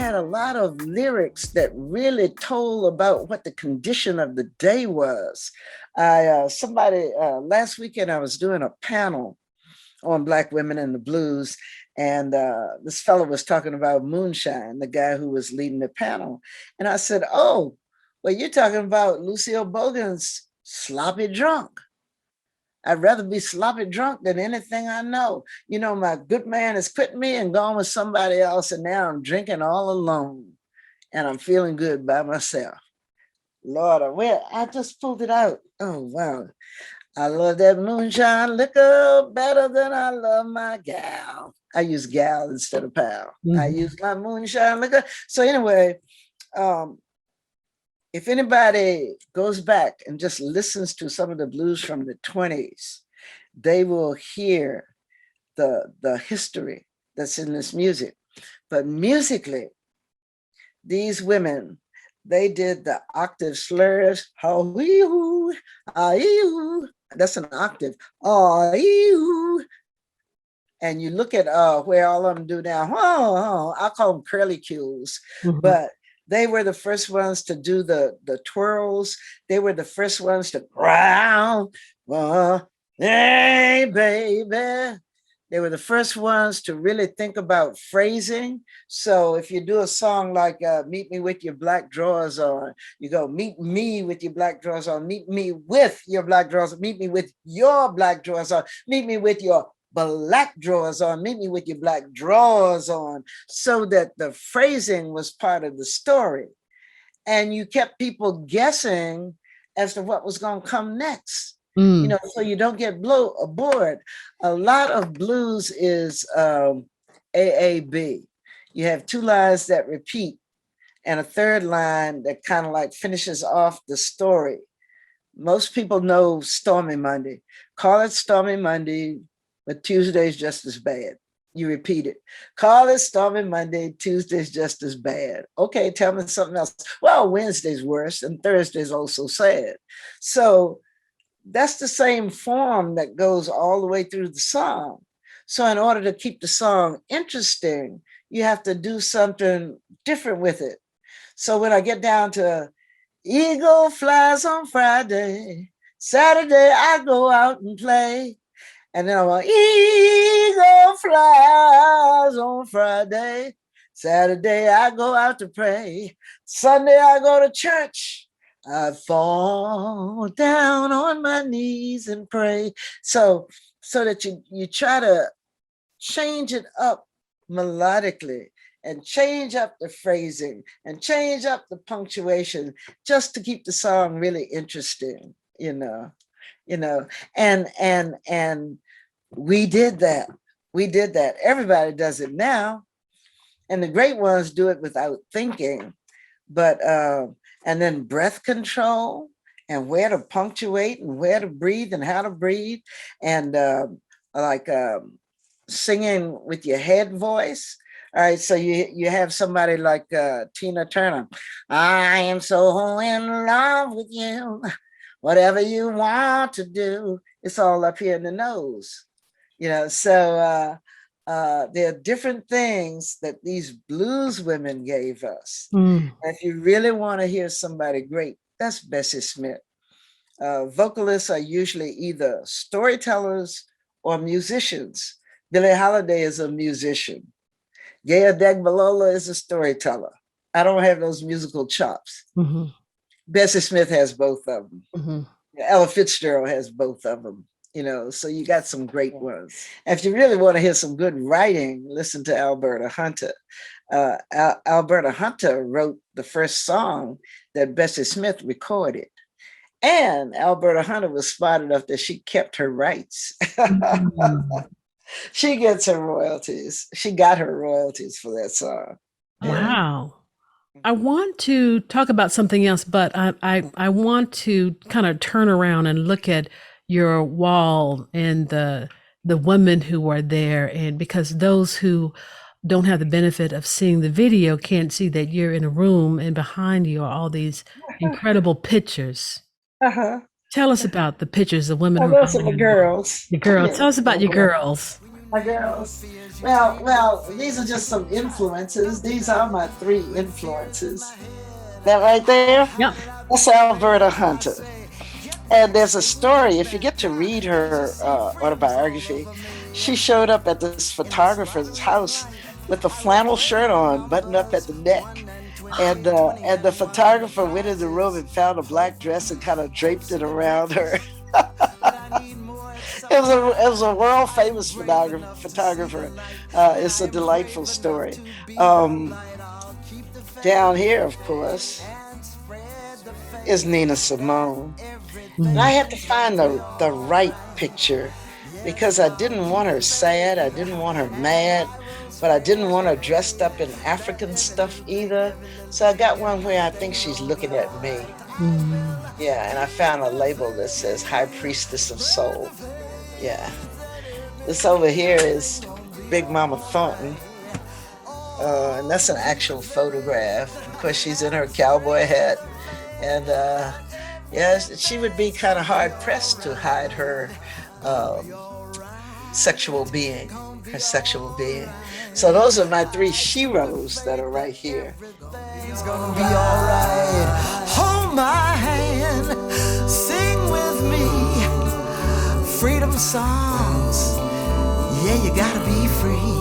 had a lot of lyrics that really told about what the condition of the day was. Last weekend I was doing a panel on Black women in the blues, and this fellow was talking about moonshine, the guy who was leading the panel. And I said, oh, well, you're talking about Lucille Bogan's Sloppy Drunk. I'd rather be sloppy drunk than anything I know. You know, my good man has quit me and gone with somebody else, and now I'm drinking all alone, and I'm feeling good by myself. Lord, I just pulled it out. Oh, wow. I love that moonshine liquor better than I love my gal. I use gal instead of pal. Mm-hmm. I use my moonshine liquor. So anyway, if anybody goes back and just listens to some of the blues from the 20s, they will hear the history that's in this music. But musically, these women, they did the octave slurs. That's an octave. And you look at where all of them do now. I call them curly cues, mm-hmm. But they were the first ones to do the twirls. They were the first ones to growl. Hey, baby. They were the first ones to really think about phrasing. So if you do a song like Meet Me With Your Black Drawers On, you go, meet me with your black drawers on, meet me with your black drawers on, meet me with your black drawers on, meet me with your black drawers on, meet me with your black drawers on, so that the phrasing was part of the story. And you kept people guessing as to what was going to come next. You know, so you don't get bored. A lot of blues is AAB. You have two lines that repeat and a third line that kind of like finishes off the story. Most people know Stormy Monday. Call it Stormy Monday, but Tuesday's just as bad. You repeat it. Call it Stormy Monday, Tuesday's just as bad. Okay, tell me something else. Well, Wednesday's worse and Thursday's also sad. So that's the same form that goes all the way through the song. So in order to keep the song interesting, you have to do something different with it. So when I get down to Eagle flies on Friday, Saturday I go out and play. And then I'm like, Eagle flies on Friday, Saturday I go out to pray, Sunday I go to church. I fall down on my knees and pray. So that you try to change it up melodically and change up the phrasing and change up the punctuation just to keep the song really interesting, you know, and we did that. We did that. Everybody does it now. And the great ones do it without thinking, but, and then breath control and where to punctuate and where to breathe and how to breathe. And singing with your head voice. All right, so you have somebody like Tina Turner. I am so in love with you. Whatever you want to do, it's all up here in the nose. You know, so there are different things that these blues women gave us. And if you really want to hear somebody great, that's Bessie Smith. Vocalists are usually either storytellers or musicians. Billie Holiday is a musician. Gaye Adegbalola is a storyteller. I don't have those musical chops. Mm-hmm. Bessie Smith has both of them. Mm-hmm. Ella Fitzgerald has both of them. You know, so you got some great ones. And if you really want to hear some good writing, listen to Alberta Hunter. Alberta Hunter wrote the first song that Bessie Smith recorded. And Alberta Hunter was smart enough that she kept her rights. She gets her royalties. She got her royalties for that song. Wow. I want to talk about something else, but I want to kind of turn around and look at your wall and the women who are there, and because those who don't have the benefit of seeing the video can't see that you're in a room and behind you are all these incredible pictures. Tell us about the pictures of women who are the girls. Your girls. Tell us about your girls. My girls. Well, these are just some influences. These are my three influences. That right there, Yep. that's Alberta Hunter. And there's a story, if you get to read her autobiography, she showed up at this photographer's house with a flannel shirt on, buttoned up at the neck. And the photographer went in the room and found a black dress and kind of draped it around her. It was a world famous photographer. It's a delightful story. Down here, of course, is Nina Simone. And I had to find the right picture because I didn't want her sad, I didn't want her mad, but I didn't want her dressed up in African stuff either. So I got one where I think she's looking at me. Yeah, and I found a label that says High Priestess of Soul. Yeah. This over here is Big Mama Thornton. And that's an actual photograph. Of course, she's in her cowboy hat. And yeah, she would be kind of hard pressed to hide her sexual being, So those are my three sheroes that are right here. It's gonna be all right. Hold my hand, sing with me. Freedom songs. Yeah, you gotta be free.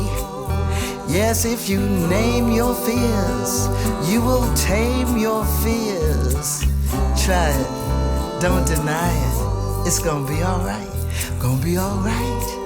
Yes, if you name your fears, you will tame your fears. Try it, don't deny it. It's gonna be all right. Gonna be all right.